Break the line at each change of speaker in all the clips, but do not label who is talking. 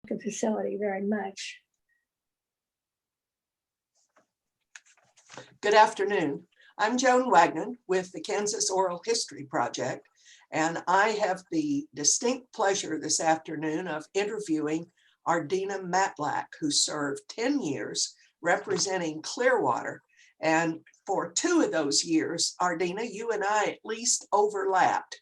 facility very much.
Good afternoon. I'm Joan Wagnon with the Kansas Oral History Project, and I have the distinct pleasure this afternoon of interviewing Ardena Matlack, who served 10 years representing Clearwater. And for 2 of those years, Ardena, you and I at least overlapped.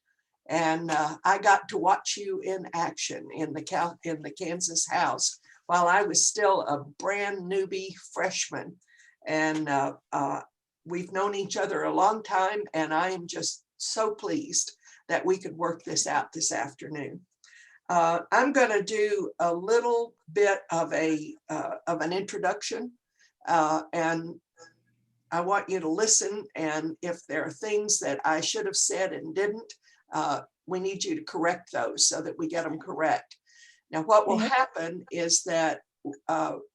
And I got to watch you in action in the Kansas House while I was still a brand newbie freshman. And we've known each other a long time, and I am just so pleased that we could work this out this afternoon. I'm going to do a little bit of an introduction, and I want you to listen. And if there are things that I should have said and didn't, we need you to correct those so that we get them correct. Now, what will happen is that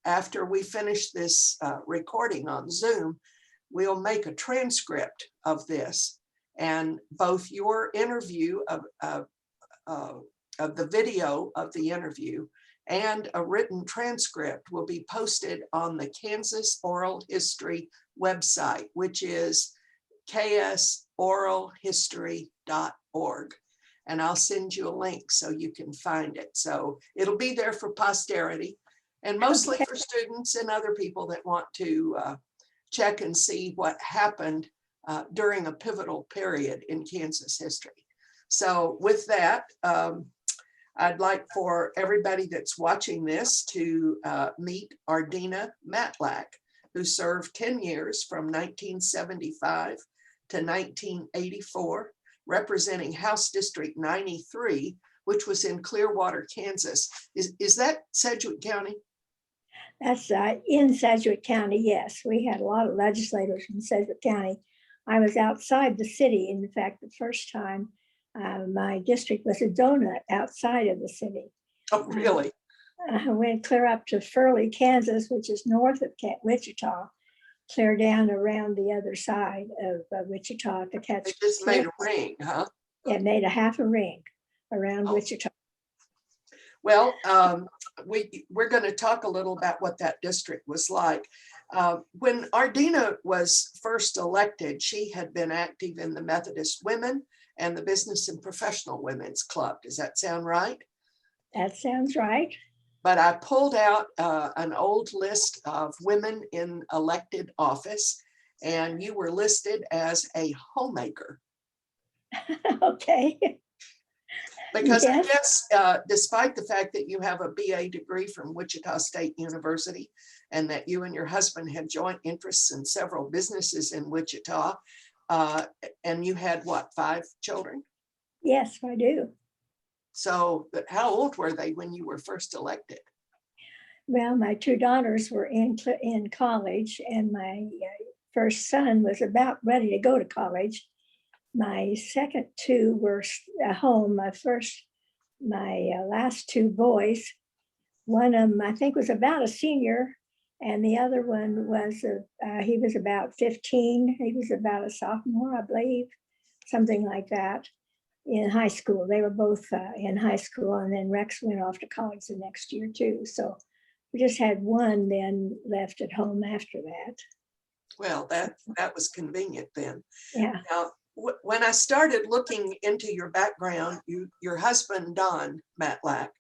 after we finish this recording on Zoom, we'll make a transcript of this, and both your interview of the video of the interview and a written transcript will be posted on the Kansas Oral History website, which is ksoralhistory.org. And I'll send you a link so you can find it. So it'll be there for posterity, and mostly for students and other people that want to check and see what happened during a pivotal period in Kansas history. So with that, I'd like for everybody that's watching this to meet Ardena Matlack, who served 10 years from 1975 to 1984, representing House District 93, which was in Clearwater, Kansas. Is that Sedgwick County?
That's in Sedgwick County, yes. We had a lot of legislators from Sedgwick County. I was outside the city. In fact, the first time my district was a donut outside of the city.
Oh, really?
I went clear up to Furley, Kansas, which is north of Wichita, clear down around the other side of Wichita to catch.
They just made a ring, huh?
It made a half a ring around Wichita.
Well, we're going to talk a little about what that district was like. When Ardena was first elected, she had been active in the Methodist Women and the Business and Professional Women's Club. Does that sound right?
That sounds right.
But I pulled out an old list of women in elected office, and you were listed as a homemaker.
Okay.
Because
yes.
I guess despite the fact that you have a BA degree from Wichita State University and that you and your husband had joint interests in several businesses in Wichita, and you had what, 5 children?
Yes, I do.
So how old were they when you were first elected?
Well, my 2 daughters were in college, and my first son was about ready to go to college. My second 2 were at home. My last 2 boys, one of them I think was about a senior, and the other one was he was about 15. He was about a sophomore, I believe, something like that, in high school. They were both in high school, and then Rex went off to college the next year too. So we just had one then left at home after that. Well,
that was convenient then.
Yeah.
Now, when I started looking into your background, your husband, Don Matlack,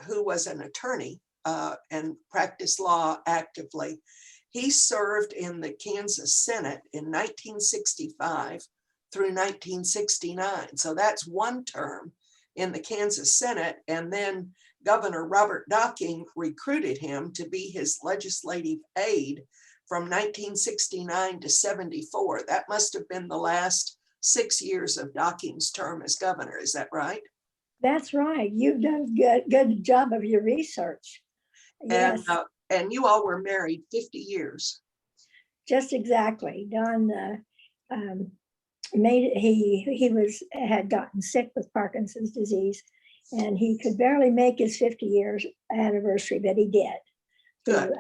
who was an attorney and practiced law actively, he served in the Kansas Senate in 1965 through 1969. So that's 1 term in the Kansas Senate. And then Governor Robert Docking recruited him to be his legislative aide from 1969 to 74. That must have been the last 6 years of Docking's term as governor. Is that right?
That's right. You've done a good job of your research. Yes.
And you all were married 50 years.
Just exactly. Don had gotten sick with Parkinson's disease, and he could barely make his 50 years anniversary, but he did.
Good.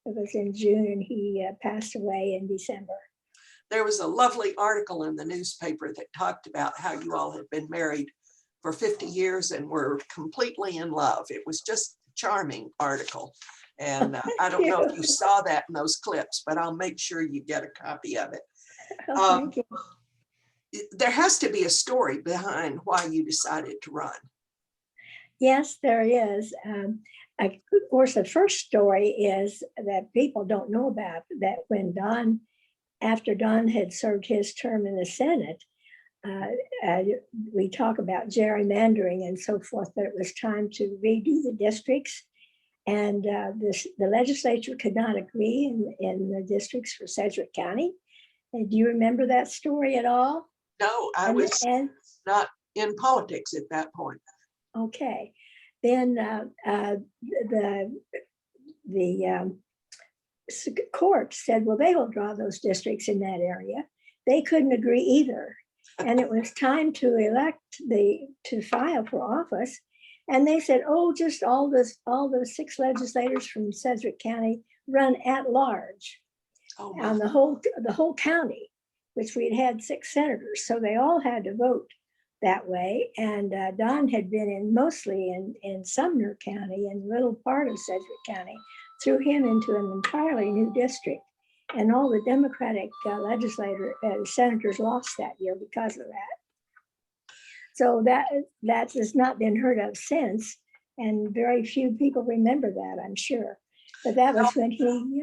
It was in June, and he passed away in December.
There was a lovely article in the newspaper that talked about how you all had been married for 50 years and were completely in love. It was just charming article. And I don't know if you saw that in those clips, but I'll make sure you get a copy of it.
Thank you.
There has to be a story behind why you decided to run.
Yes, there is. Of course, the first story is that people don't know about, that when after Don had served his term in the Senate, we talk about gerrymandering and so forth, that it was time to redo the districts. And the legislature could not agree in the districts for Sedgwick County. And do you remember that story at all?
No, I was not in politics at that point.
Okay. Then the court said, well, they will draw those districts in that area. They couldn't agree either. And it was time to file for office. And they said, oh, just all the 6 legislators from Sedgwick County run at large on the whole county, which we'd had 6 senators. So they all had to vote that way. And Don had been mostly in Sumner County and a little part of Sedgwick County, threw him into an entirely new district. And all the Democratic senators lost that year because of that. So that has not been heard of since. And very few people remember that, I'm sure. But that was when he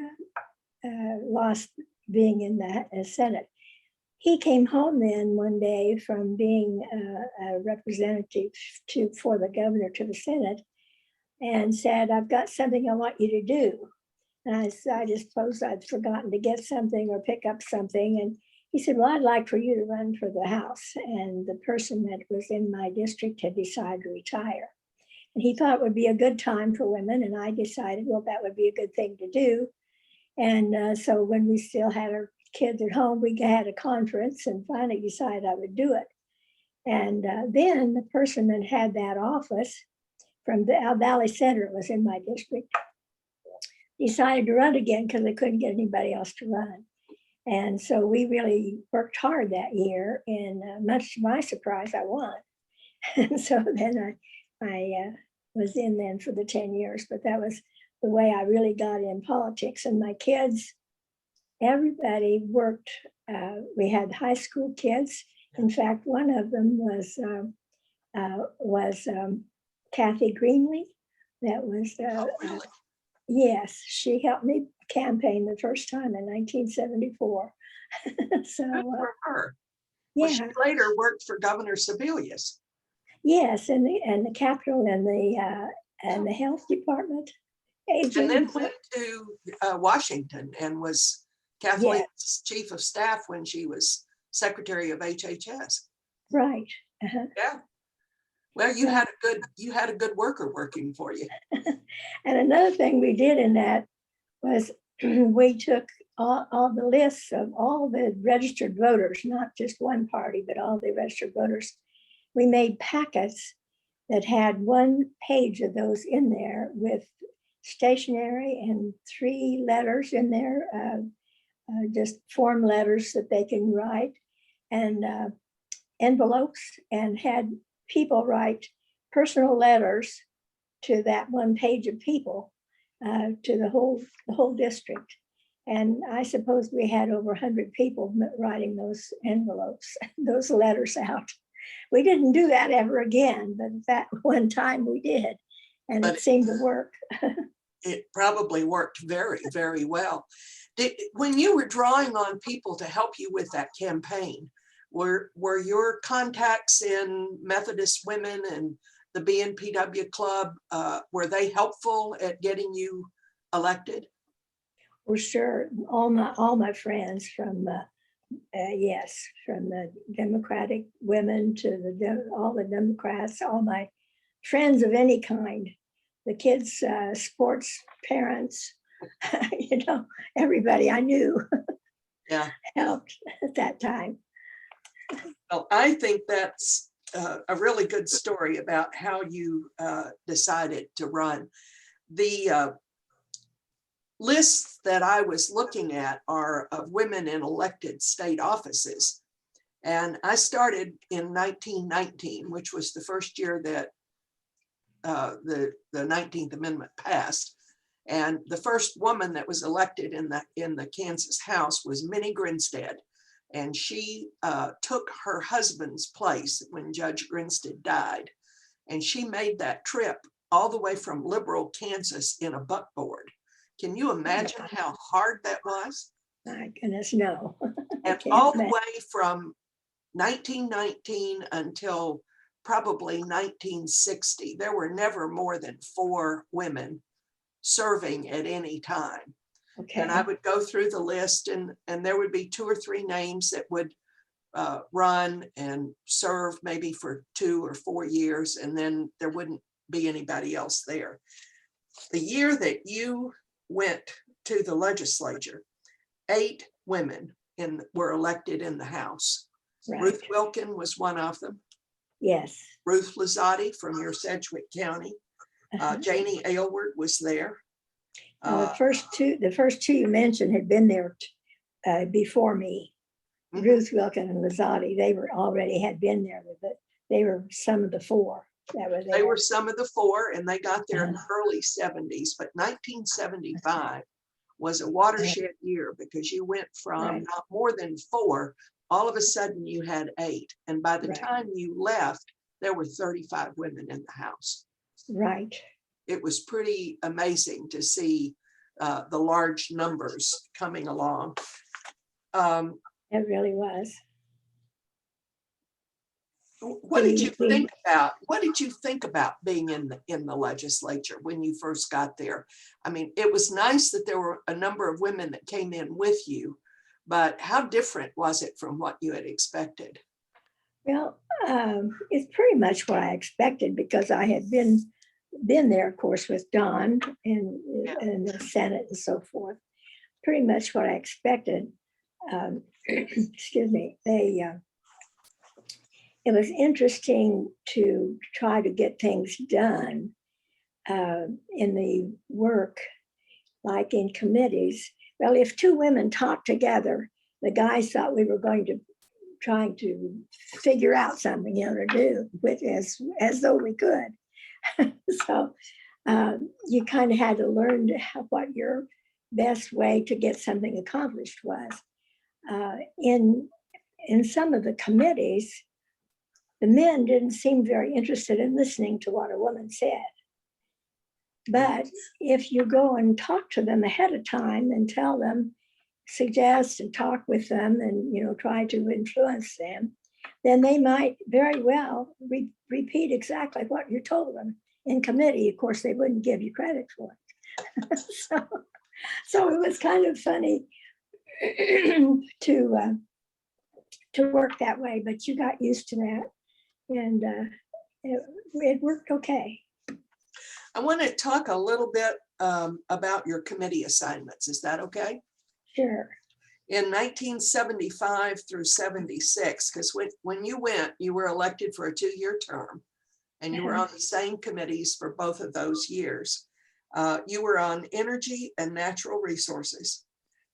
lost being in the Senate. He came home then one day from being a representative for the governor to the Senate and said, I've got something I want you to do. And I just suppose I'd forgotten to get something or pick up something. And he said, well, I'd like for you to run for the House. And the person that was in my district had decided to retire. And he thought it would be a good time for women. And I decided, well, that would be a good thing to do. And so when we still had our kids at home, we had a conference and finally decided I would do it. And then the person that had that office from the Valley Center, was in my district, decided to run again because they couldn't get anybody else to run. And so we really worked hard that year, and much to my surprise, I won. And so then I was in then for the 10 years, but that was the way I really got in politics. And my kids, everybody worked. We had high school kids. In fact, one of them was Kathy Greenlee. That was
Really?
yes, she helped me campaign the first time in 1974. So
Good for her.
yeah,
Well, she later worked for Governor Sebelius.
yes, and the Capitol and the Health Department.
And then went to Washington and was Kathleen's chief of staff when she was secretary of HHS.
Right. Uh-huh.
Yeah. Well, you had a good worker working for you.
And another thing we did in that was we took all the lists of all the registered voters, not just one party, but all the registered voters. We made packets that had 1 page of those in there with stationery and 3 letters in there, just form letters that they can write, and envelopes, and had people write personal letters to that 1 page of people, to the whole district. And I suppose we had over 100 people writing those envelopes, those letters out. We didn't do that ever again, but that one time we did, and it seemed to work.
It probably worked very, very well. When you were drawing on people to help you with that campaign, were your contacts in Methodist Women and the BNPW Club, were they helpful at getting you elected?
Well, sure. All my friends from from the Democratic Women to all the Democrats, all my friends of any kind, the kids' sports parents, everybody I knew helped at that time.
Well, I think that's a really good story about how you decided to run. The lists that I was looking at are of women in elected state offices. And I started in 1919, which was the first year that the 19th Amendment passed. And the first woman that was elected in the Kansas House was Minnie Grinstead. And she took her husband's place when Judge Grinstead died. And she made that trip all the way from Liberal, Kansas in a buckboard. Can you imagine how hard that was?
My goodness, no.
And all the way from 1919 until probably 1960, there were never more than 4 women serving at any time.
Okay.
And I would go through the list, and there would be 2 or 3 names that would run and serve maybe for 2 or 4 years, and then there wouldn't be anybody else there. The year that you went to the legislature, 8 women were elected in the House.
Right.
Ruth Wilkinson was one of them.
Yes.
Ruth Lazzotti from your Sedgwick County. Janie Aylward was there.
The first two you mentioned had been there before me.
Mhm.
Ruth Wilkinson and Lazzotti, they had been there, but they were some of the 4 that were there.
They were some of the 4, and they got there in the early 70s, but 1975 was a watershed year, because you went from not more than 4, all of a sudden you had 8. And by the time you left, there were 35 women in the House.
Right.
It was pretty amazing to see the large numbers coming along.
It really was.
What did you think about? What did you think about being in the legislature when you first got there? I mean, it was nice that there were a number of women that came in with you, but how different was it from what you had expected?
Well, it's pretty much what I expected, because I had been there, of course, with Don in the Senate and so forth. Pretty much what I expected. Excuse me. It was interesting to try to get things done in the work, like in committees. Well, if 2 women talked together, the guys thought we were going to trying to figure out something, to do with as though we could. So you kind of had to learn what your best way to get something accomplished was. In some of the committees, the men didn't seem very interested in listening to what a woman said. But if you go and talk to them ahead of time and tell them, suggest and talk with them and try to influence them, then they might very well repeat exactly what you told them in committee. Of course, they wouldn't give you credit for it. So it was kind of funny to work that way, but you got used to that, and it worked okay.
I want to talk a little bit about your committee assignments. Is that okay?
Sure.
In 1975 through 76, because when you went, you were elected for a 2-year term, and you were on the same committees for both of those years. You were on energy and natural resources,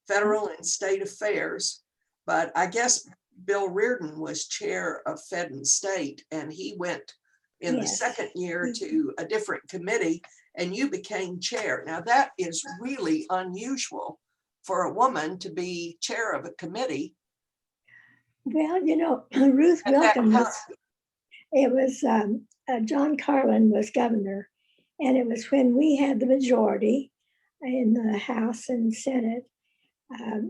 federal and state affairs, but I guess Bill Reardon was chair of Fed and State, and he went in the second year to a different committee, and you became chair. Now that is really unusual for a woman to be chair of a committee.
Well, Ruth Wilkinson, John Carlin was governor, and it was when we had the majority in the House and Senate.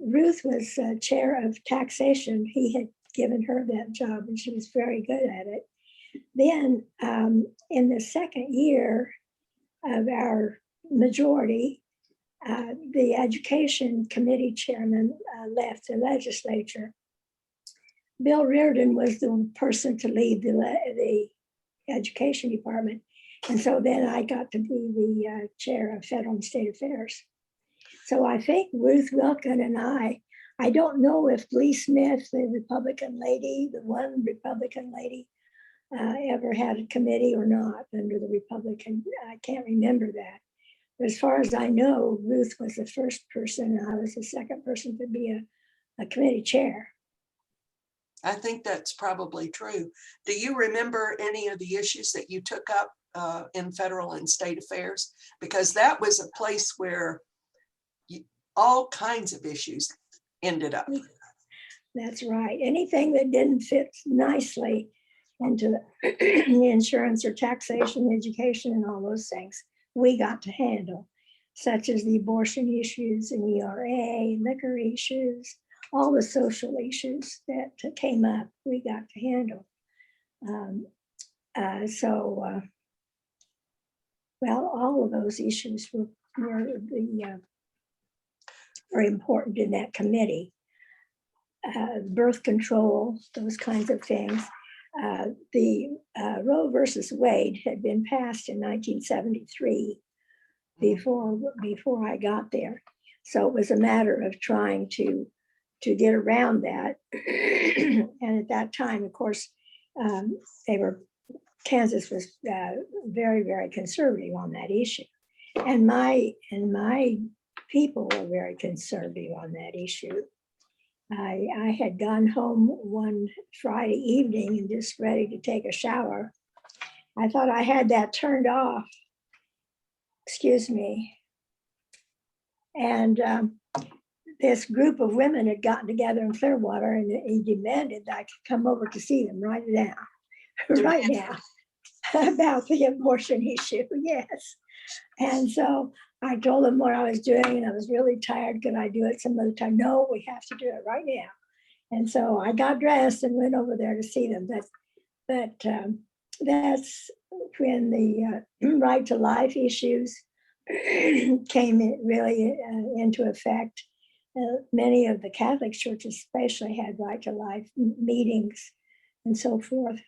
Ruth was chair of taxation. He had given her that job, and she was very good at it. Then in the second year of our majority, the education committee chairman left the legislature. Bill Reardon was the person to lead the education department. And so then I got to be the chair of federal and state affairs. So I think Ruth Wilkinson and I don't know if Lee Smith, the Republican lady, the one Republican lady, ever had a committee or not under the Republican. I can't remember that. But as far as I know, Ruth was the first person, and I was the second person to be a committee chair.
I think that's probably true. Do you remember any of the issues that you took up in federal and state affairs? Because that was a place where all kinds of issues ended up.
That's right. Anything that didn't fit nicely into the insurance or taxation, education, and all those things, we got to handle, such as the abortion issues and ERA, liquor issues, all the social issues that came up, we got to handle. Well, all of those issues were very important in that committee. Birth control, those kinds of things. The Roe versus Wade had been passed in 1973 before I got there. So it was a matter of trying to get around that. And at that time, of course, Kansas was very, very conservative on that issue. And my people were very conservative on that issue. I had gone home one Friday evening and just ready to take a shower. I thought I had that turned off. Excuse me. And this group of women had gotten together in Clearwater, and he demanded that I could come over to see them right now about the abortion issue. Yes. And so I told them what I was doing, and I was really tired. Could I do it some other time? No, we have to do it right now. And so I got dressed and went over there to see them. But that's when the right to life issues came really into effect. Many of the Catholic churches especially had right to life meetings and so forth.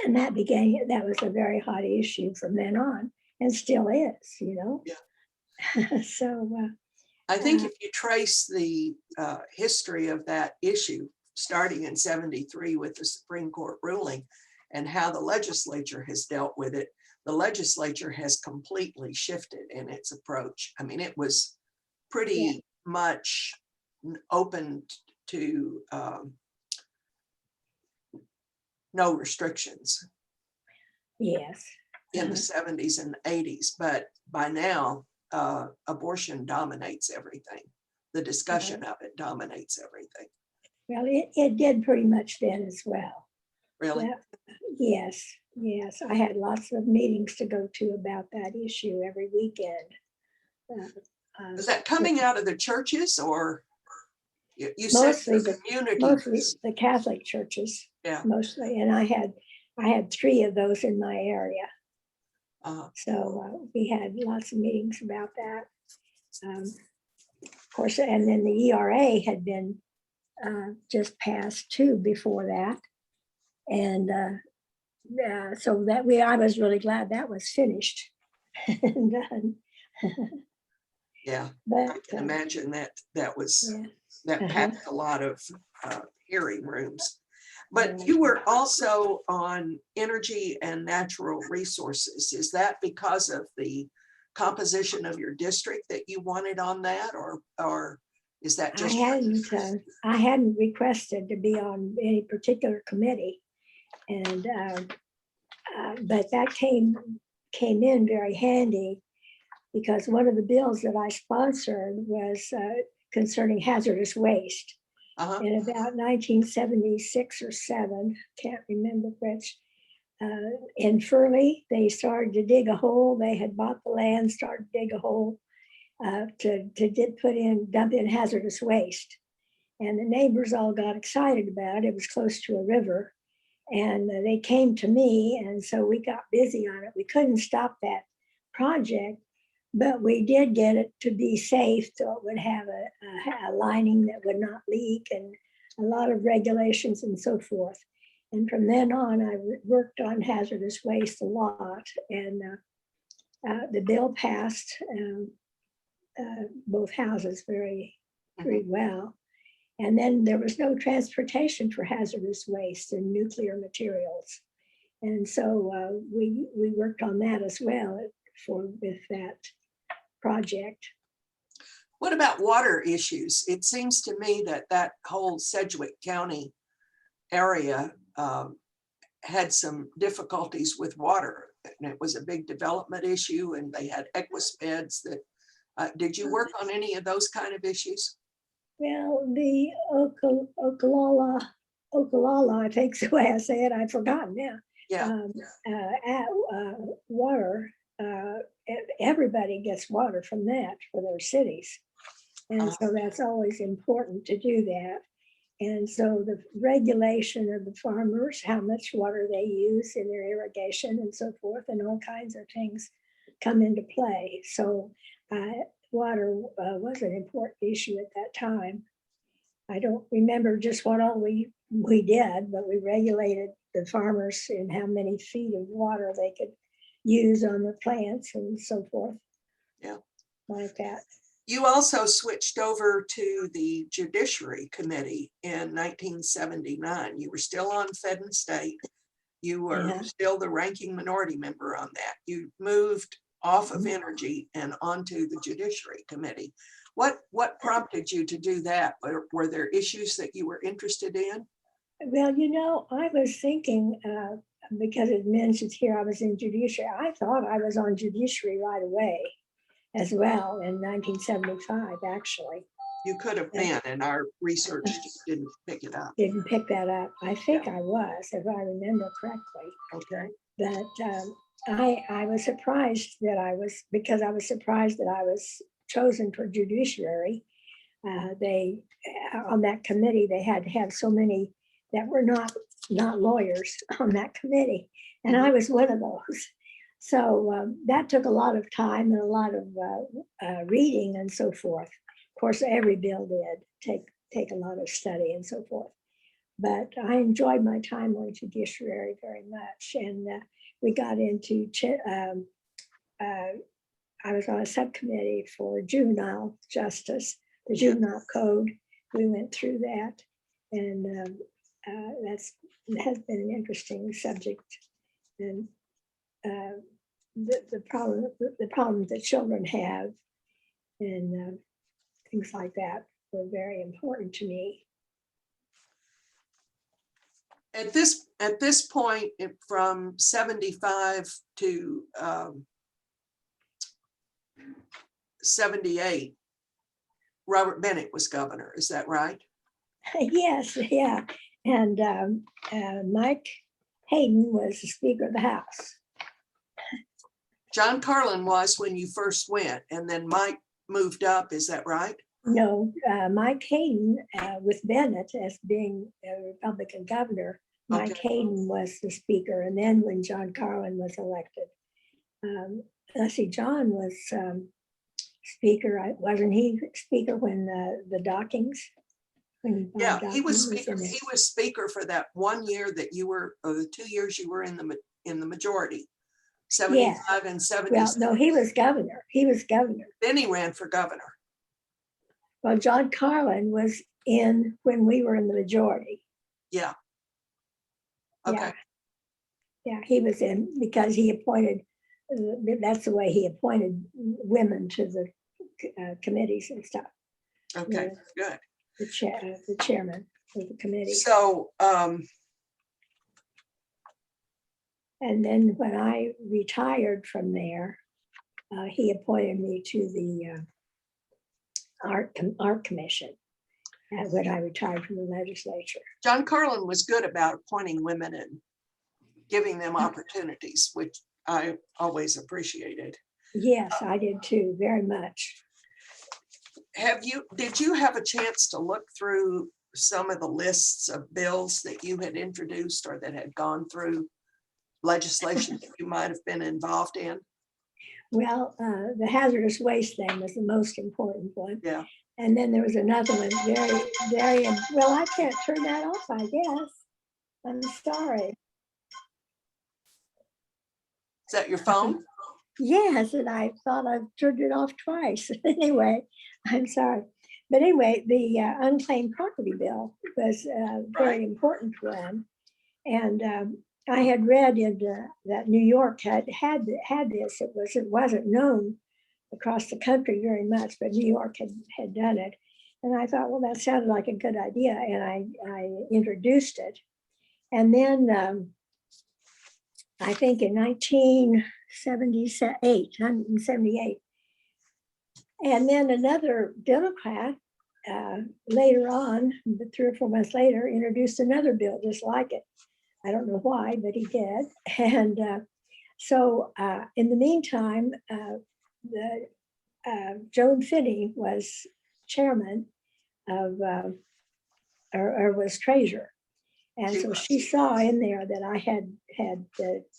And that was a very hot issue from then on, and still is, you know. Yeah. So
I think if you trace the history of that issue, starting in '73 with the Supreme Court ruling and how the legislature has dealt with it, the legislature has completely shifted in its approach. I mean, it was pretty much open to no restrictions.
Yes.
In the 70s and 80s, but by now, abortion dominates everything. The discussion of it dominates everything.
Well, it did pretty much then as well.
Really?
Yes. I had lots of meetings to go to about that issue every weekend.
Is that coming out of the churches, or you said
mostly
the community?
Mostly the Catholic churches.
Yeah.
Mostly, and I had 3 of those in my area. So we had lots of meetings about that. Of course, and then the ERA had been just passed too before that. And so I was really glad that was finished and done.
Yeah,
but,
I can imagine that packed a lot of hearing rooms. But you were also on energy and natural resources. Is that because of the composition of your district that you wanted on that, or is that just?
I hadn't requested to be on any particular committee, and but that came in very handy, because one of the bills that I sponsored was concerning hazardous waste. In about 1976 or 7, can't remember which, in Furley, they started to dig a hole. They had bought the land, started to dig a hole to dump in hazardous waste. And the neighbors all got excited about it. It was close to a river. And they came to me, and so we got busy on it. We couldn't stop that project, but we did get it to be safe, so it would have a lining that would not leak, and a lot of regulations and so forth. And from then on, I worked on hazardous waste a lot, and the bill passed both houses very well. And then there was no transportation for hazardous waste and nuclear materials. And so we worked on that as well with that project.
What about water issues? It seems to me that whole Sedgwick County area had some difficulties with water. and it was a big development issue, and they had equus beds that, did you work on any of those kind of issues?
Well, the Okalala, I think is the way I say it, I've forgotten now.
Yeah.
Water, everybody gets water from that for their cities. And so that's always important to do that. And so the regulation of the farmers, how much water they use in their irrigation and so forth, and all kinds of things come into play. So water was an important issue at that time. I don't remember just what all we did, but we regulated the farmers in how many feet of water they could use on the plants and so forth.
Yeah.
Like that.
You also switched over to the Judiciary Committee in 1979. You were still on Fed and State. You were still the ranking minority member on that. You moved off of energy and onto the Judiciary Committee. What prompted you to do that? Were there issues that you were interested in?
Well, you know, I was thinking, because it mentions here I was in Judiciary, I thought I was on Judiciary right away as well in 1975, actually.
You could have been, and our research just didn't pick it up.
Didn't pick that up. I think I was, if I remember correctly.
Okay.
But I was surprised that I was chosen for Judiciary. They on that committee, they had to have so many that were not lawyers on that committee, and I was one of those. So that took a lot of time and a lot of reading and so forth. Of course, every bill did take a lot of study and so forth. But I enjoyed my time on Judiciary very much, and we got into. I was on a subcommittee for juvenile justice, the Juvenile Code. We went through that, and that has been an interesting subject. And the problems that children have and things like that were very important to me.
At this point, from 75 to 78, Robert Bennett was governor. Is that right?
Yes, yeah. And Mike Hayden was the Speaker of the House.
John Carlin was when you first went, and then Mike moved up. Is that right?
No, Mike Hayden with Bennett as being a Republican governor. Mike Hayden was the Speaker, and then when John Carlin was elected, let's see, John was Speaker. Wasn't he Speaker when the dockings?
Yeah, he was Speaker. He was Speaker for that 1 year that you were, or the 2 years you were in the majority, 75 and 70.
Well, no, he was governor. He was governor.
Then he ran for governor.
Well, John Carlin was in when we were in the majority.
Yeah. Okay.
Yeah, he was in because he appointed. That's the way he appointed women to the committees and stuff.
Okay, good.
The chairman of the committee.
So,
and then when I retired from there, he appointed me to the art commission when I retired from the legislature.
John Carlin was good about appointing women and giving them opportunities, which I always appreciated.
Yes, I did too, very much.
Did you have a chance to look through some of the lists of bills that you had introduced or that had gone through legislation that you might have been involved in?
Well, the hazardous waste thing was the most important one.
Yeah.
And then there was another one, very, well, I can't turn that off, I guess. I'm sorry.
Is that your phone?
Yes, and I thought I turned it off twice. Anyway, I'm sorry. But anyway, the Unclaimed Property Bill was a very important one. And I had read in that New York had this. It wasn't known across the country very much, but New York had done it. And I thought, well, that sounded like a good idea. And I introduced it. And then I think in 1978. And then another Democrat later on, 3 or 4 months later, introduced another bill just like it. I don't know why, but he did. And so in the meantime, Joan Finney was chairman of, or was treasurer. And so she saw in there that I had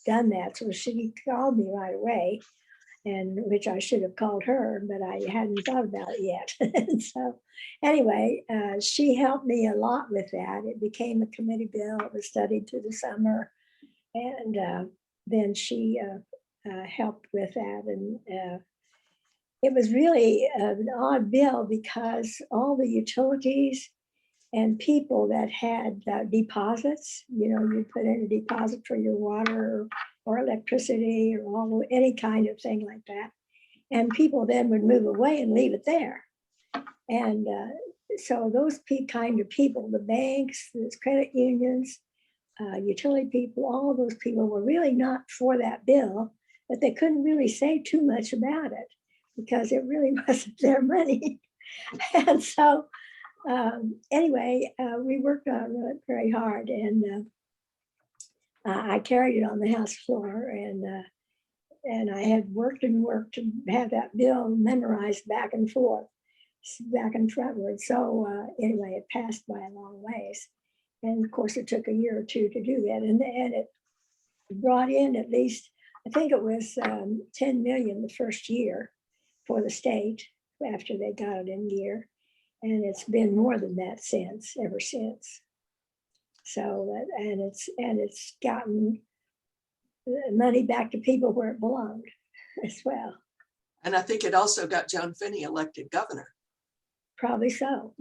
done that. So she called me right away, and which I should have called her, but I hadn't thought about it yet. And so anyway, she helped me a lot with that. It became a committee bill. It was studied through the summer. And then she helped with that. And it was really an odd bill because all the utilities and people that had deposits, you put in a deposit for your water or electricity or any kind of thing like that. And people then would move away and leave it there. And so those kind of people, the banks, the credit unions, utility people, all of those people were really not for that bill, but they couldn't really say too much about it because it really wasn't their money. And so anyway, we worked on it very hard, and I carried it on the House floor, and I had worked and worked to have that bill memorized back and forth, back and frontward. So anyway, it passed by a long ways. And of course, it took a year or two to do that. And it brought in at least, I think it was 10 million the first year for the state after they got it in gear. And it's been more than that ever since. So, and it's gotten money back to people where it belonged as well.
And I think it also got Joan Finney elected governor.
Probably so.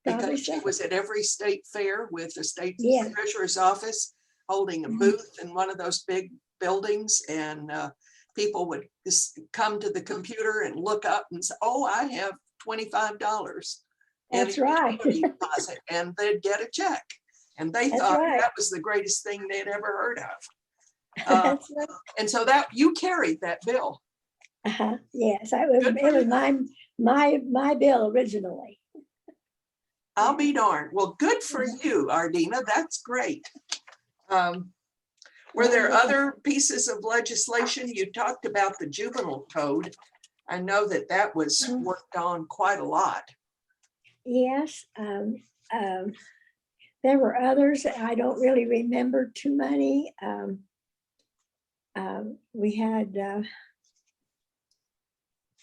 Because she was at every state fair with the state
Yeah.
treasurer's office, holding a booth in one of those big buildings, and people would just come to the computer and look up and say, "Oh, I have $25."
That's right.
Deposit, and they'd get a check, and they
That's
thought
right.
that was the greatest thing they'd ever heard of.
That's right.
And so that you carried that bill.
Yes, it was my bill originally.
I'll be darned. Well, good for you, Ardena. That's great. Were there other pieces of legislation? You talked about the Juvenile Code. I know that was worked on quite a lot.
Yes, there were others. I don't really remember too many. We had,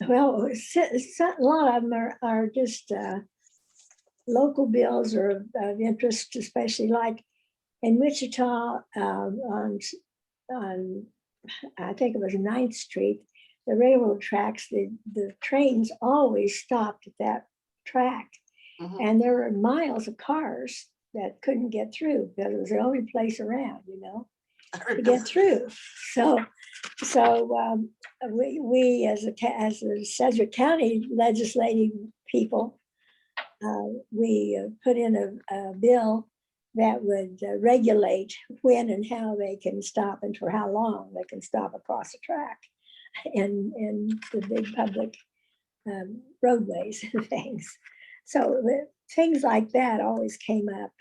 well, a lot of them are just local bills are of interest, especially like in Wichita on I think it was 9th Street, the railroad tracks, the trains always stopped at that track.
Mhm.
And there were miles of cars that couldn't get through because it was the only place around, to get through. So we as the Sedgwick County legislative people, we put in a bill that would regulate when and how they can stop and for how long they can stop across the track in the big public roadways and things. So things like that always came up.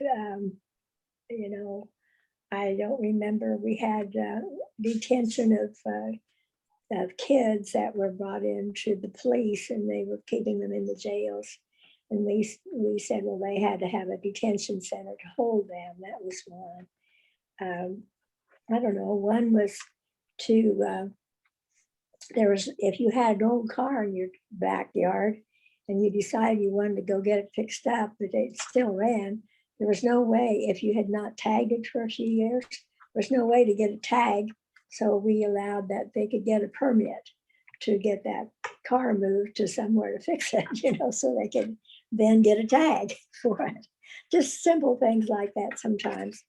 I don't remember, we had detention of kids that were brought into the police, and they were keeping them in the jails. And we said, well, they had to have a detention center to hold them. That was one. I don't know, one was to, if you had an old car in your backyard and you decided you wanted to go get it fixed up, but it still ran, there was no way, if you had not tagged it for a few years, there's no way to get a tag. So we allowed that they could get a permit to get that car moved to somewhere to fix it, so they could then get a tag for it. Just simple things like that sometimes.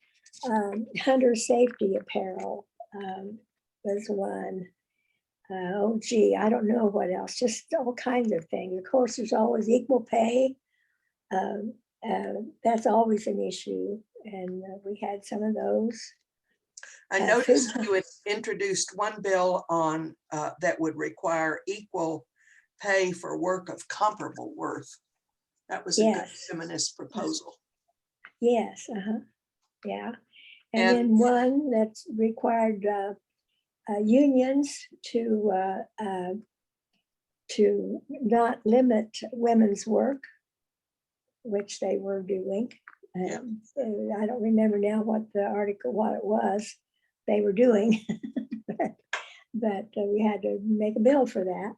Hunter safety apparel was one. I don't know what else, just all kinds of things. Of course, there's always equal pay. That's always an issue, and we had some of those.
I noticed you had introduced one bill on that would require equal pay for work of comparable worth. That was a good
Yes.
feminist proposal.
Yes, yeah. And
And
then one that's required unions to not limit women's work, which they were doing.
Yeah.
I don't remember now what it was they were doing, but we had to make a bill for that.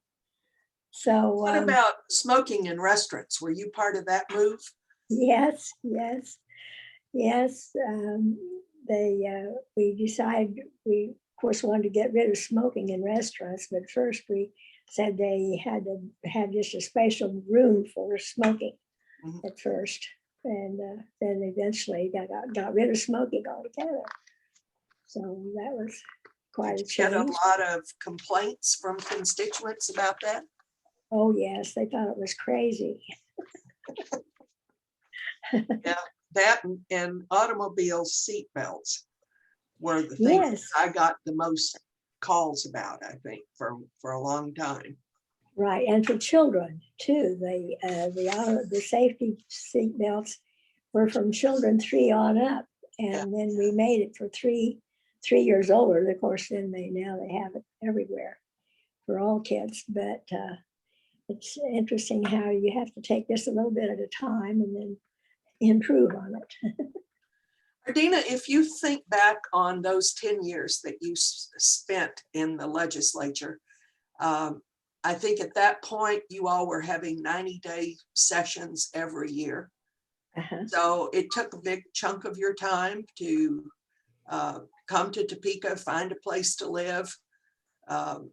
So
what about smoking in restaurants? Were you part of that move?
Yes. We decided we, of course, wanted to get rid of smoking in restaurants, but first we said they had to have just a special room for smoking at first. And then eventually got rid of smoking altogether. So that was quite a change.
Get a lot of complaints from constituents about that?
Oh, yes, they thought it was crazy.
Yeah, that and automobile seat belts were the things I got the most calls about, I think, for a long time.
Right, and for children too. The safety seat belts were from children 3 on up, and then we made it for 3 years older. Of course, then now they have it everywhere for all kids. But it's interesting how you have to take this a little bit at a time and then improve on it.
Ardena, if you think back on those 10 years that you spent in the legislature, I think at that point you all were having 90-day sessions every year. So it took a big chunk of your time to come to Topeka, find a place to live,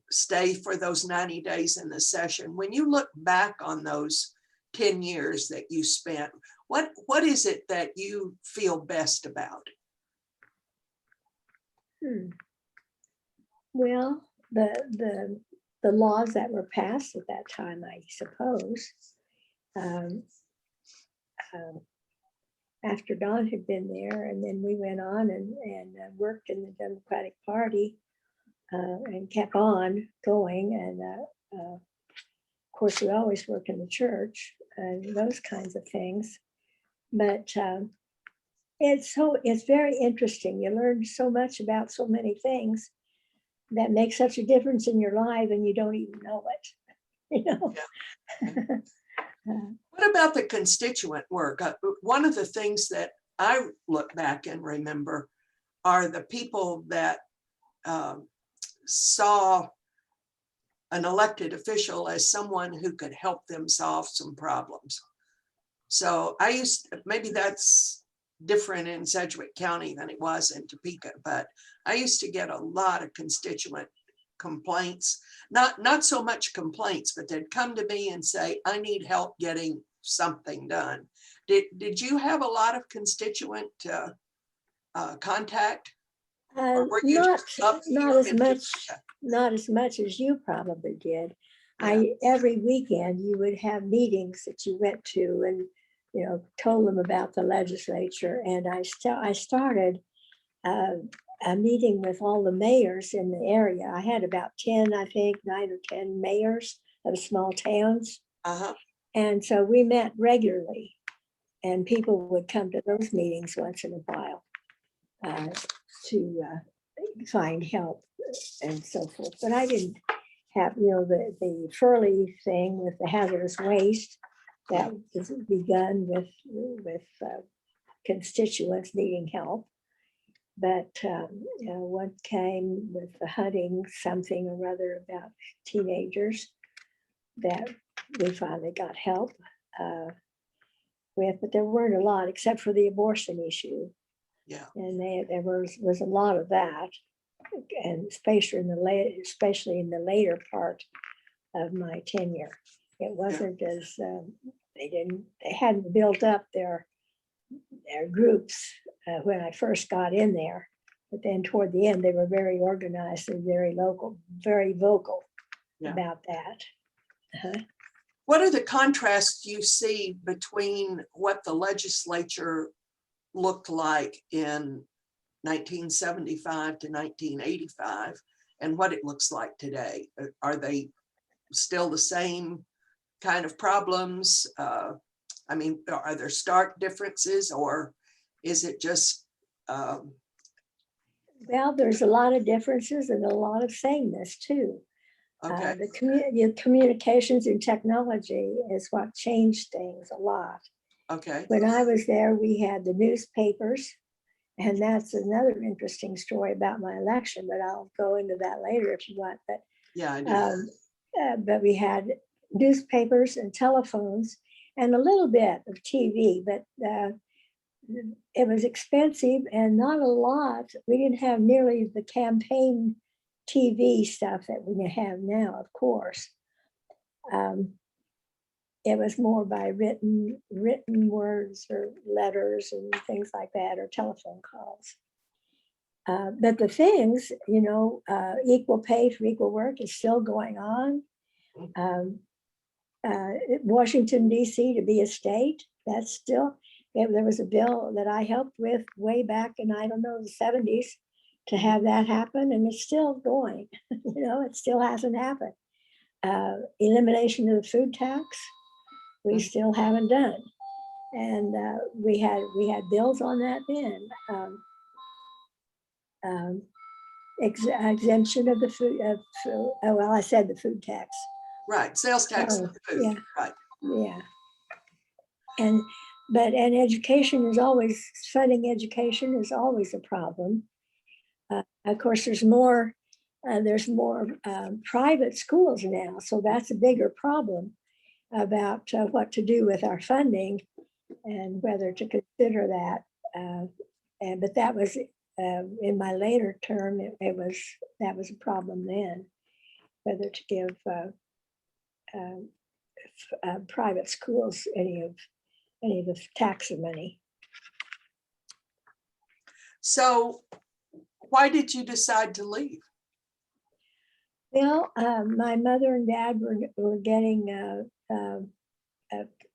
stay for those 90 days in the session. When you look back on those 10 years that you spent, what is it that you feel best about?
Well, the laws that were passed at that time, I suppose. After Don had been there, and then we went on and worked in the Democratic Party and kept on going. And of course, we always worked in the church and those kinds of things. But it's very interesting. You learn so much about so many things that make such a difference in your life, and you don't even know it. You know.
Yeah. What about the constituent work? One of the things that I look back and remember are the people that saw an elected official as someone who could help them solve some problems. So maybe that's different in Sedgwick County than it was in Topeka, but I used to get a lot of constituent complaints, not so much complaints, but they'd come to me and say, I need help getting something done. Did you have a lot of constituent contact? Or were you
not as much as you probably did. Yeah. Every weekend you would have meetings that you went to and told them about the legislature. And I started a meeting with all the mayors in the area. I had about 10, I think 9 or 10 mayors of small towns. And so we met regularly, and people would come to those meetings once in a while to find help and so forth. But I didn't have, the Furley thing with the hazardous waste that was begun with constituents needing help. But one came with the hunting something or other about teenagers that we finally got help with, but there weren't a lot except for the abortion issue.
Yeah,
and there was a lot of that, and especially in the later part of my tenure. It wasn't as they hadn't built up their groups when I first got in there, but then toward the end they were very organized and very local, very vocal about that.
What are the contrasts you see between what the legislature looked like in 1975 to 1985 and what it looks like today. Are they still the same kind of problems? I mean, are there stark differences, or is it just?
Well, there's a lot of differences and a lot of sameness too.
Okay.
The communications and technology is what changed things a lot.
Okay.
When I was there, we had the newspapers, and that's another interesting story about my election, but I'll go into that later if you want. But
yeah, I do.
But we had newspapers and telephones and a little bit of TV, but it was expensive and not a lot. We didn't have nearly the campaign TV stuff that we have now, of course. It was more by written words or letters and things like that, or telephone calls. But the things, equal pay for equal work is still going on. Washington, D.C. to be a state, that's still, there was a bill that I helped with way back in, I don't know, the 70s to have that happen, and it's still going. It still hasn't happened. Elimination of the food tax, we still haven't done. And we had bills on that then. Exemption of the food, I said the food tax.
Right, sales tax for food.
Yeah.
Right.
Yeah. And education is always, funding education is always a problem. Of course, there's more private schools now, so that's a bigger problem about what to do with our funding and whether to consider that. But that was in my later term. That was a problem then, whether to give private schools any of the tax money.
So why did you decide to leave?
Well, my mother and dad were getting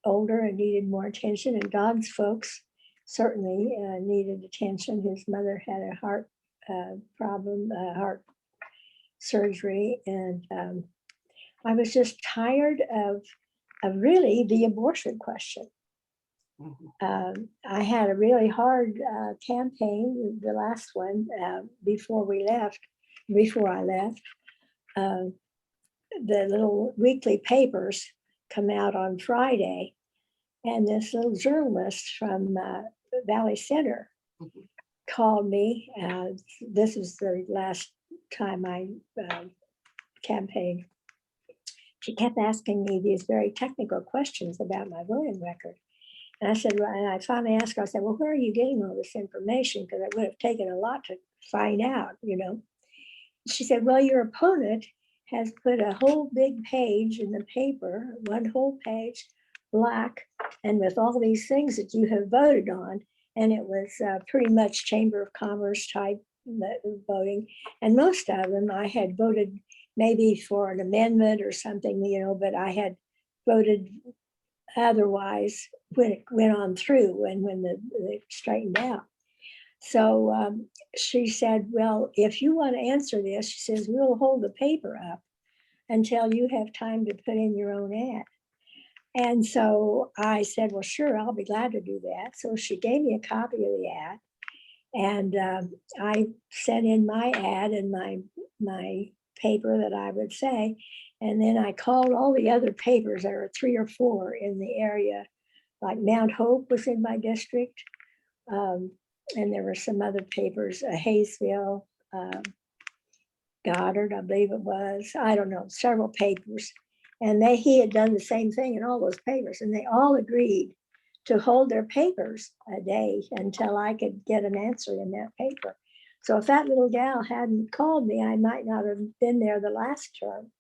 older and needed more attention, and God's folks certainly needed attention. His mother had a heart problem, heart surgery, and I was just tired of really the abortion question.
Mm-hmm.
I had a really hard campaign, the last one, before I left. The little weekly papers come out on Friday, and this little journalist from Valley Center
Mm-hmm.
called me. This is the last time I campaigned. She kept asking me these very technical questions about my voting record. And I said, well, and I finally asked her, I said, well, where are you getting all this information? Because it would have taken a lot to find out, She said, well, your opponent has put a whole big page in the paper, one whole page, black, and with all these things that you have voted on. And it was pretty much Chamber of Commerce type voting. And most of them I had voted maybe for an amendment or something, but I had voted otherwise when it went on through and when they straightened out. So she said, well, if you want to answer this, she says, we'll hold the paper up until you have time to put in your own ad. And so I said, well, sure, I'll be glad to do that. So she gave me a copy of the ad, and I sent in my ad and my paper that I would say. And then I called all the other papers. There were 3 or 4 in the area, like Mount Hope was in my district. And there were some other papers, Hayesville, Goddard, I believe it was. I don't know, several papers. And he had done the same thing in all those papers. And they all agreed to hold their papers a day until I could get an answer in that paper. So if that little gal hadn't called me, I might not have been there the last term.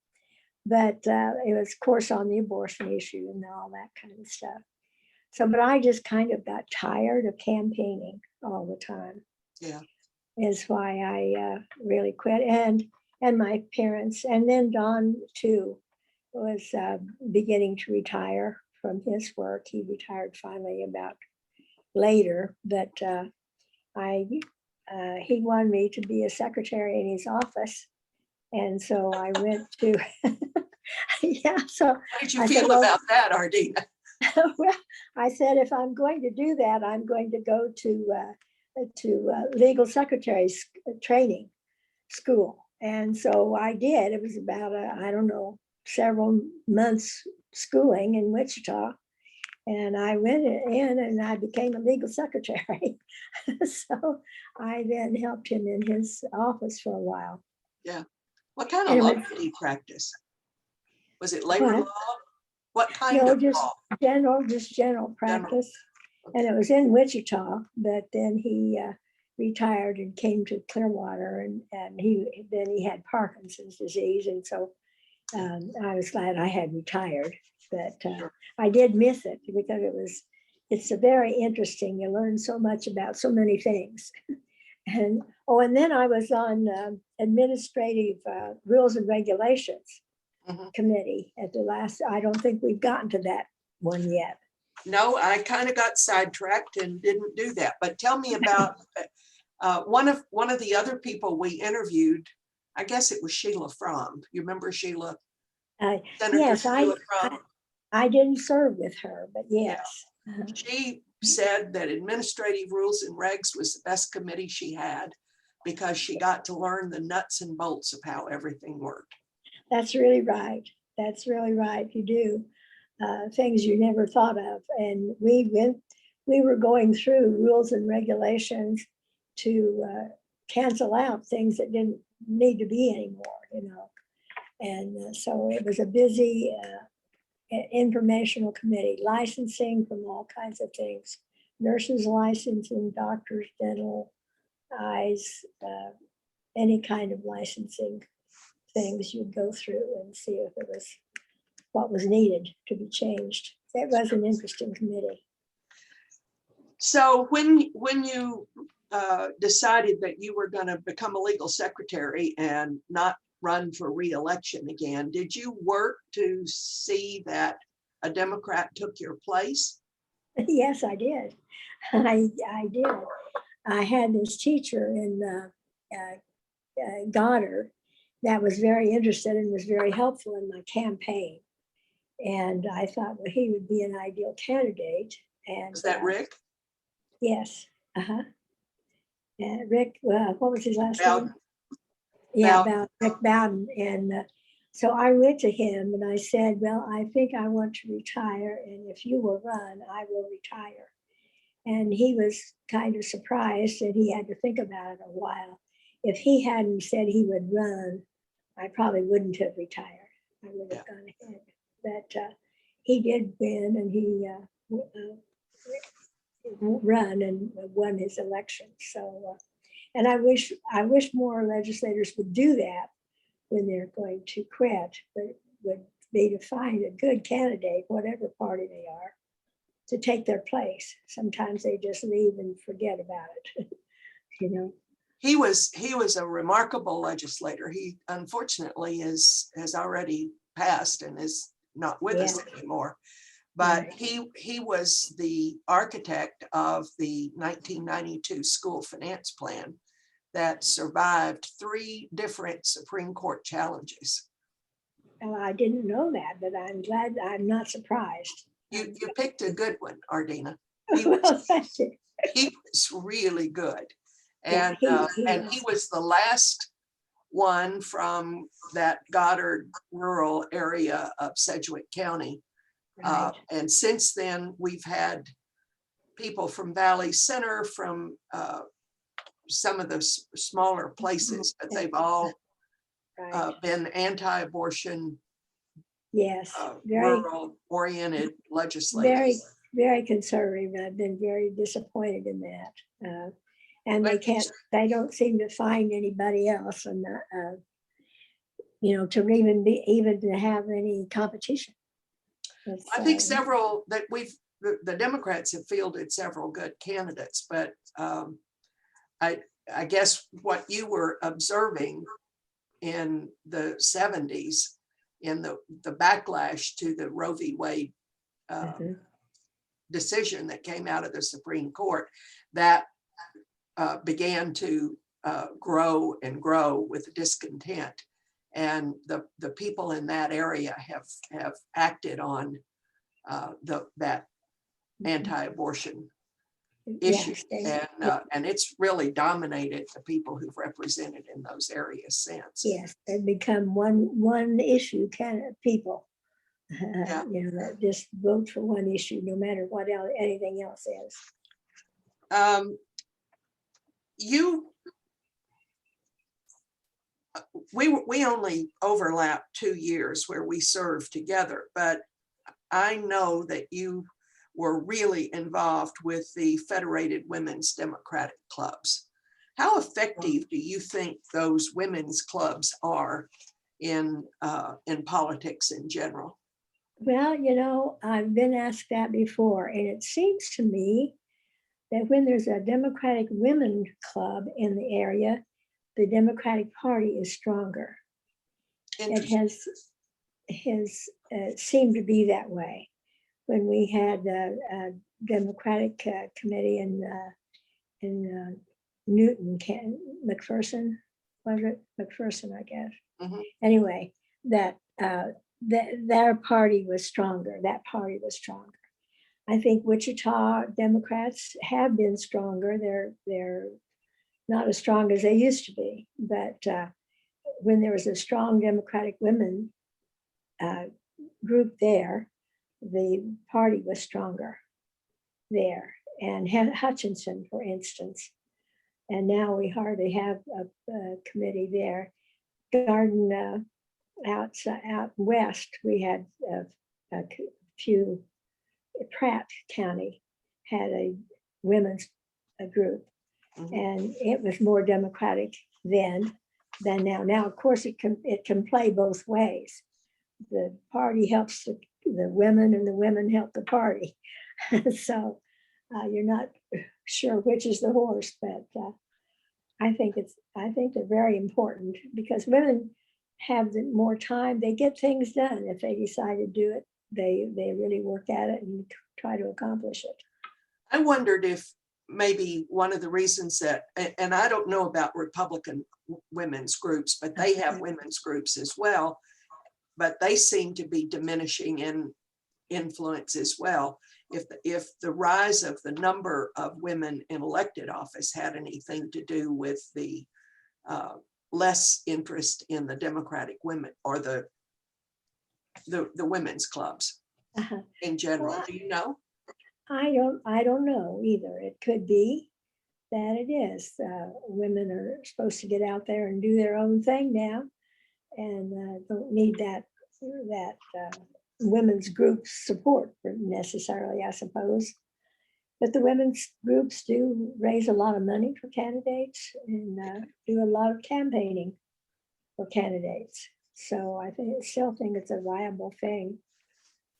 But it was, of course, on the abortion issue and all that kind of stuff. So, but I just kind of got tired of campaigning all the time.
Yeah.
Is why I really quit. And my parents, and then Don too, was beginning to retire from his work. He retired finally about later, but I he wanted me to be a secretary in his office. And so I went to, yeah, so
How did you
I
feel
said, well,
about that, Ardena?
well, I said, if I'm going to do that, I'm going to go to legal secretary training school. And so I did. It was about, I don't know, several months schooling in Wichita. And I went in and I became a legal secretary. So I then helped him in his office for a while.
Yeah. What kind of
And it
law
was-
did he practice? Was it labor
What?
law? What kind
No,
of
just
law?
general practice. And it was in Wichita, but then he retired and came to Clearwater, and he had Parkinson's disease. And so I was glad I had retired, but
Sure.
I did miss it because it's a very interesting, you learn so much about so many things. And then I was on administrative rules and regulations
Mhm.
committee at the last, I don't think we've gotten to that one yet.
No, I kind of got sidetracked and didn't do that. But tell me about one of the other people we interviewed. I guess it was Sheila Fromm. You remember Sheila? Senator
Yes,
Sheila Fromm.
I didn't serve with her, but yes. Uh-huh.
She said that administrative rules and regs was the best committee she had because she got to learn the nuts and bolts of how everything worked.
That's really right. That's really right. You do things you never thought of. And we were going through rules and regulations to cancel out things that didn't need to be anymore, And so it was a busy informational committee, licensing from all kinds of things, nurses licensing, doctors, dental, eyes, any kind of licensing things you'd go through and see if it was what was needed to be changed. It was an interesting committee.
So when you decided that you were going to become a legal secretary and not run for re-election again, did you work to see that a Democrat took your place?
Yes, I did. I did. I had this teacher in Goddard that was very interested and was very helpful in my campaign. And I thought, well, he would be an ideal candidate. And
Was that Rick?
Yes. Uh-huh. And Rick, what was his last
Bowden.
name? Yeah,
Bowden.
Rick Bowden. And so I went to him and I said, well, I think I want to retire. And if you will run, I will retire. And he was kind of surprised and he had to think about it a while. If he hadn't said he would run, I probably wouldn't have retired. I would have gone ahead. But he did win and he run and won his election. So, and I wish more legislators would do that when they're going to quit, but would be to find a good candidate, whatever party they are, to take their place. Sometimes they just leave and forget about it,
He was a remarkable legislator. He unfortunately has already passed and is not with us anymore. But
Right.
he was the architect of the 1992 school finance plan that survived 3 different Supreme Court challenges.
I didn't know that, but I'm glad. I'm not surprised.
You picked a good one, Ardena.
Well, thank you.
He was really good.
Yeah,
And he was the last one from that Goddard rural area of Sedgwick County.
Right.
And since then, we've had people from Valley Center, from some of the smaller places, but they've all
Right.
been anti-abortion,
Yes,
rural-oriented legislators.
very conservative. I've been very disappointed in that. And they don't seem to find anybody else, and to even to have any competition.
I think several that the Democrats have fielded several good candidates, but I guess what you were observing in the 70s in the backlash to the Roe v. Wade decision that came out of the Supreme Court, that began to grow and grow with discontent. And the people in that area have acted on that anti-abortion issue.
Yes,
And it's really dominated the people who've represented in those areas since.
yes, they've become one issue kind of people.
Yeah.
You know, that just vote for one issue, no matter what else, anything else is.
We only overlap 2 years where we served together, but I know that you were really involved with the Federated Women's Democratic Clubs. How effective do you think those women's clubs are in politics in general?
Well, you know, I've been asked that before, and it seems to me that when there's a Democratic Women Club in the area, the Democratic Party is stronger. It has seemed to be that way. When we had a Democratic committee in Newton, McPherson, was it? McPherson, I guess.
Mhm.
Anyway, their party was stronger. That party was stronger. I think Wichita Democrats have been stronger. They're not as strong as they used to be, but when there was a strong Democratic women group there, the party was stronger there. And Hutchinson, for instance, and now we hardly have a committee there. Garden out west, we had a few. Pratt County had a women's group, and it was more Democratic then than now. Now, of course, it can play both ways. The party helps the women, and the women help the party. So you're not sure which is the horse, but I think they're very important because women have more time. They get things done if they decide to do it. They really work at it and try to accomplish it.
I wondered if maybe one of the reasons that, and I don't know about Republican women's groups, but they have women's groups as well, but they seem to be diminishing in influence as well. If the rise of the number of women in elected office had anything to do with the less interest in the Democratic women or the women's clubs in general.
Well,
do you know?
I don't know either. It could be that it is. Women are supposed to get out there and do their own thing now, and don't need that women's group support necessarily, I suppose. But the women's groups do raise a lot of money for candidates and do a lot of campaigning for candidates. So I still think it's a viable thing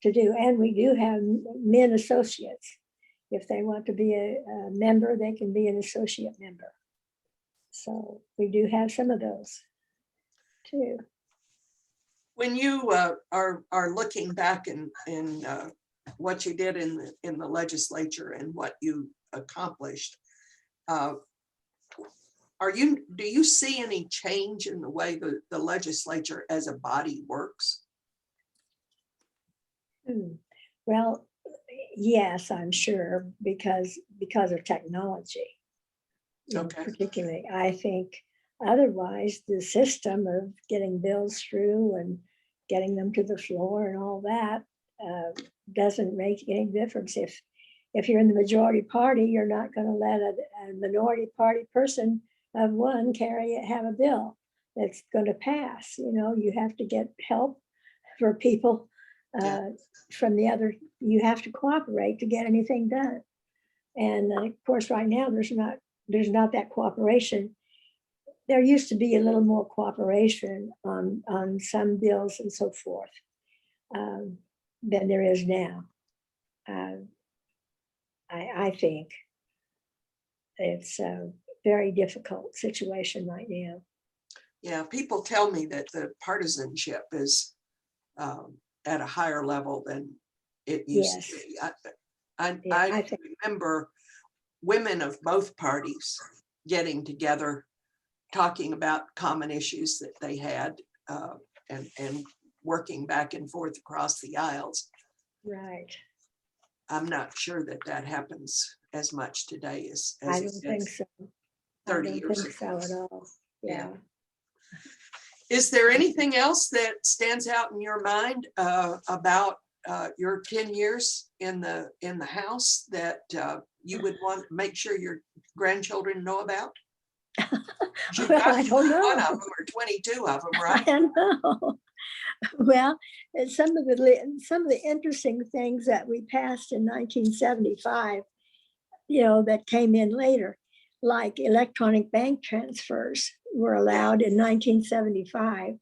to do. And we do have men associates. If they want to be a member, they can be an associate member. So we do have some of those too.
When you are looking back in what you did in the legislature and what you accomplished, do you see any change in the way the legislature as a body works?
Well, yes, I'm sure, because of technology.
Okay.
Particularly, I think otherwise the system of getting bills through and getting them to the floor and all that doesn't make any difference. If you're in the majority party, you're not going to let a minority party person of one have a bill that's going to pass. You know, you have to get help for people from the other. You have to cooperate to get anything done. And of course, right now there's not that cooperation. There used to be a little more cooperation on some bills and so forth than there is now. I think it's a very difficult situation right now.
Yeah, people tell me that the partisanship is at a higher level than it used to be. I remember women of both parties getting together, talking about common issues that they had, and working back and forth across the aisles.
Right.
I'm not sure that that happens as much today as
I
it
don't think
did
so.
30
I don't
years
think
ago.
so at all. Yeah.
Is there anything else that stands out in your mind about your 10 years in the House that you would want to make sure your grandchildren know about? You've
Well,
got
I don't
21
know.
of them or 22 of them, right?
I know. Well, some of the interesting things that we passed in 1975, that came in later, like electronic bank transfers were allowed in 1975.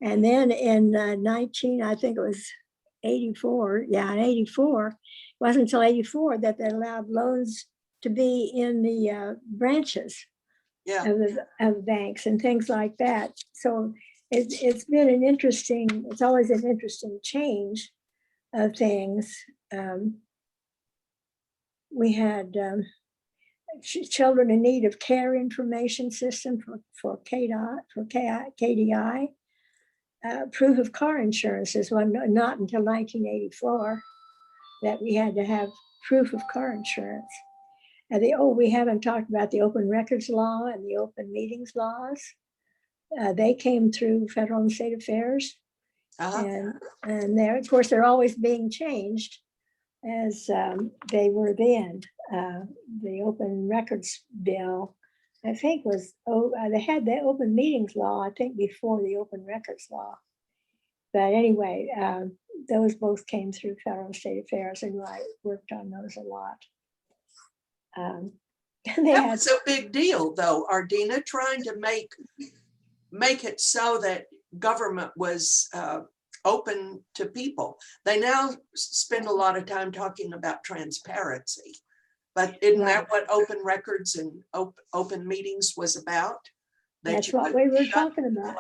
And then in I think it was 84, in 84, it wasn't until 84 that they allowed loans to be in the branches of the banks and things like that. So it's been it's always an interesting change of things. We had children in need of care information system for KDI. Proof of car insurance is one, not until 1984 that we had to have proof of car insurance. And we haven't talked about the open records law and the open meetings laws. They came through federal and state affairs. And of course, they're always being changed as they were then. The open records bill, I think they had the open meetings law, I think before the open records law. But anyway, those both came through federal and state affairs, and I worked on those a lot.
That was a big deal, though, Ardena, trying to make it so that government was open to people. They now spend a lot of time talking about transparency, but isn't that what open records and open meetings was about?
That's what we were talking about.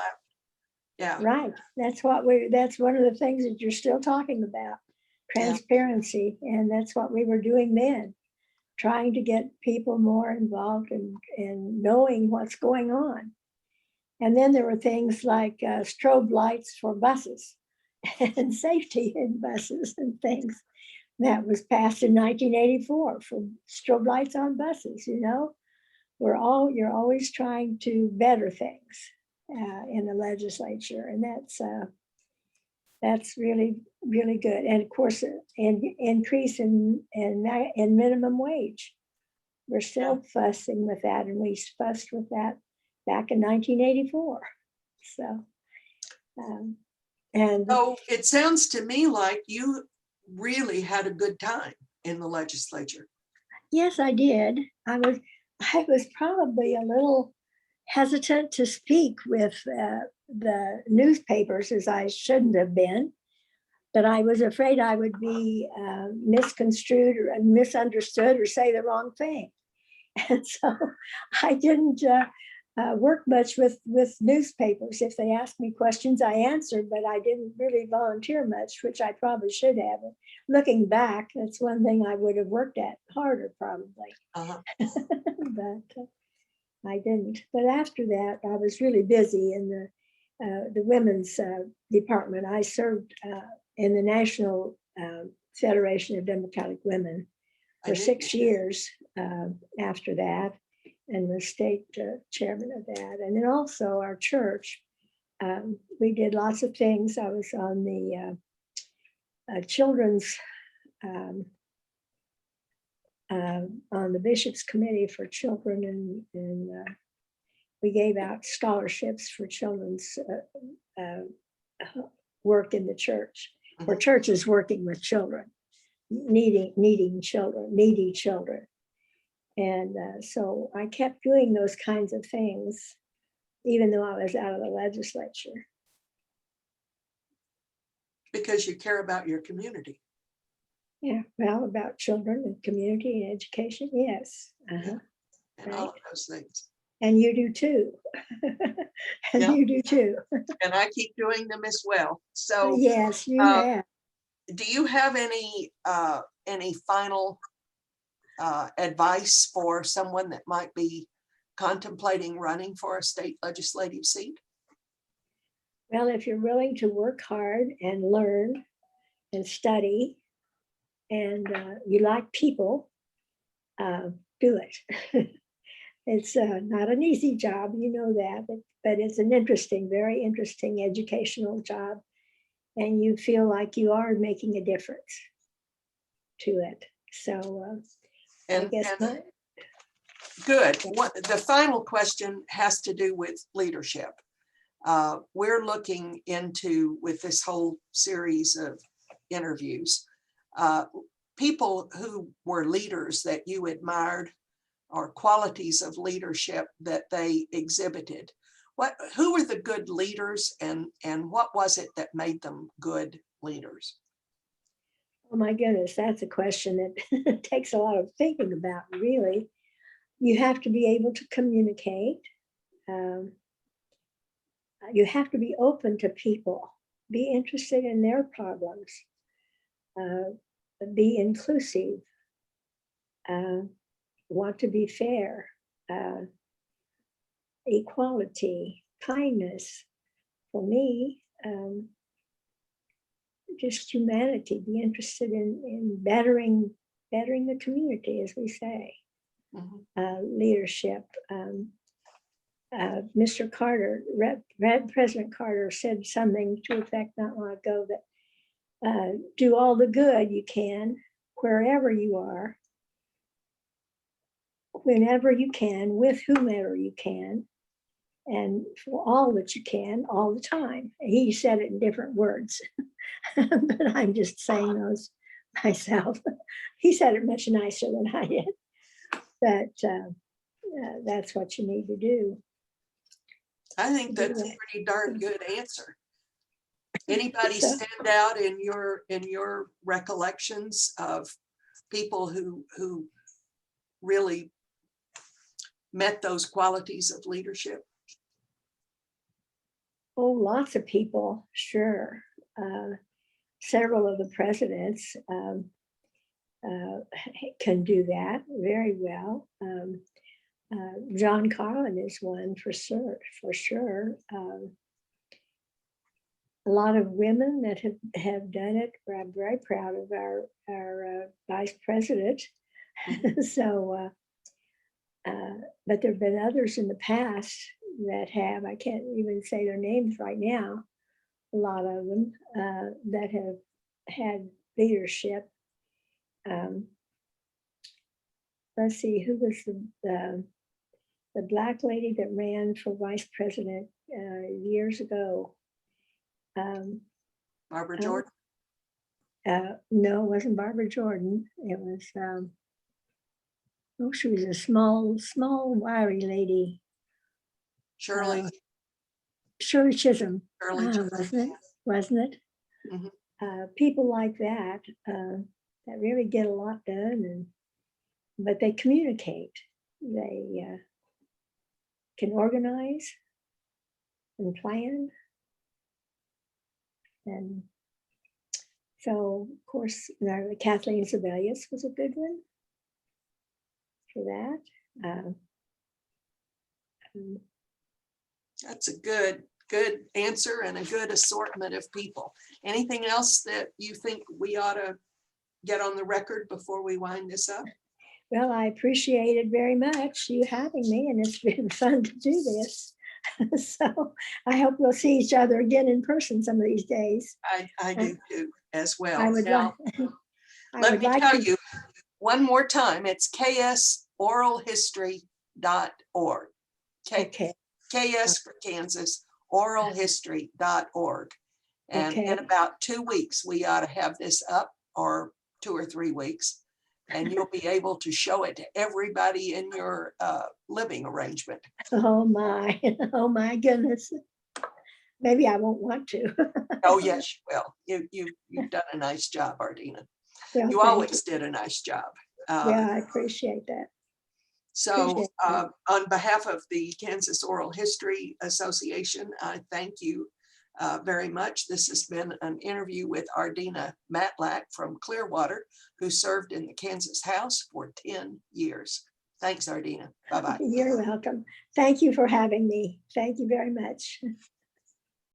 Yeah.
Right. That's one of the things that you're still talking about, transparency. And that's what we were doing then, trying to get people more involved in knowing what's going on. And then there were things like strobe lights for buses and safety in buses and things. That was passed in 1984 for strobe lights on buses. You're always trying to better things in the legislature, and that's really, really good. And of course, an increase in minimum wage. We're still fussing with that, and we fussed with that back in 1984. So,
so it sounds to me like you really had a good time in the legislature.
Yes, I did. I was probably a little hesitant to speak with the newspapers, as I shouldn't have been, but I was afraid I would be misconstrued or misunderstood or say the wrong thing. And so I didn't work much with newspapers. If they asked me questions, I answered, but I didn't really volunteer much, which I probably should have. Looking back, that's one thing I would have worked at harder, probably. But I didn't. But after that, I was really busy in the women's department. I served in the National Federation of Democratic Women for 6 years after that, and was state chairman of that. And then also our church, we did lots of things. I was on the children's, on the Bishop's Committee for Children, and we gave out scholarships for children's work in the church, for churches working with children, needy children. And so I kept doing those kinds of things, even though I was out of the legislature.
Because you care about your community.
Yeah, well, about children and community and education, yes.
And all of those things.
And you do too. You do too.
And I keep doing them as well. So
yes, you have.
Do you have any final advice for someone that might be contemplating running for a state legislative seat?
Well, if you're willing to work hard and learn and study, and you like people, do it. It's not an easy job, you know that, but it's an interesting, very interesting educational job. And you feel like you are making a difference to it. So I guess
good. The final question has to do with leadership. We're looking into, with this whole series of interviews, people who were leaders that you admired, or qualities of leadership that they exhibited. Who were the good leaders, and what was it that made them good leaders?
Oh my goodness, that's a question that takes a lot of thinking about, really. You have to be able to communicate. You have to be open to people, be interested in their problems, be inclusive, want to be fair, equality, kindness. For me, just humanity, be interested in bettering the community, as we say. Leadership. Mr. Carter, President Carter said something to effect not long ago that do all the good you can, wherever you are, whenever you can, with whomever you can, and for all that you can, all the time. He said it in different words, but I'm just saying those myself. He said it much nicer than I did, but that's what you need to do.
I think that's a pretty darn good answer. Anybody stand out in your recollections of people who really met those qualities of leadership?
Oh, lots of people, sure. Several of the presidents can do that very well. John Carlin is one for sure. A lot of women that have done it. I'm very proud of our vice president. So, but there have been others in the past that have, I can't even say their names right now, a lot of them that have had leadership. Let's see, who was the Black lady that ran for vice president years ago?
Barbara Jordan?
No, it wasn't Barbara Jordan. It was, she was a small, wiry lady.
Shirley
Chisholm.
Shirley Chisholm.
Wasn't it?
Mm-hmm.
People like that that really get a lot done, but they communicate. They can organize and plan. And so, of course, Kathleen Sebelius was a good one for that.
That's a good answer and a good assortment of people. Anything else that you think we ought to get on the record before we wind this up?
Well, I appreciate it very much, you having me, and it's been fun to do this. So I hope we'll see each other again in person some of these days.
I do too, as well.
I would
now, let me tell you one more time, it's ksoralhistory.org.
Okay.
KS for Kansas, oralhistory.org. And in about 2 weeks, we ought to have this up, or 2 or 3 weeks, and you'll be able to show it to everybody in your living arrangement.
Oh my goodness. Maybe I won't want to.
Oh, yes, you will. You've done a nice job, Ardena.
Well,
you always did a nice job.
Yeah, I appreciate that.
So on behalf of the Kansas Oral History Association, I thank you very much. This has been an interview with Ardena Matlack from Clearwater, who served in the Kansas House for 10 years. Thanks, Ardena. Bye-bye.
You're welcome. Thank you for having me. Thank you very much.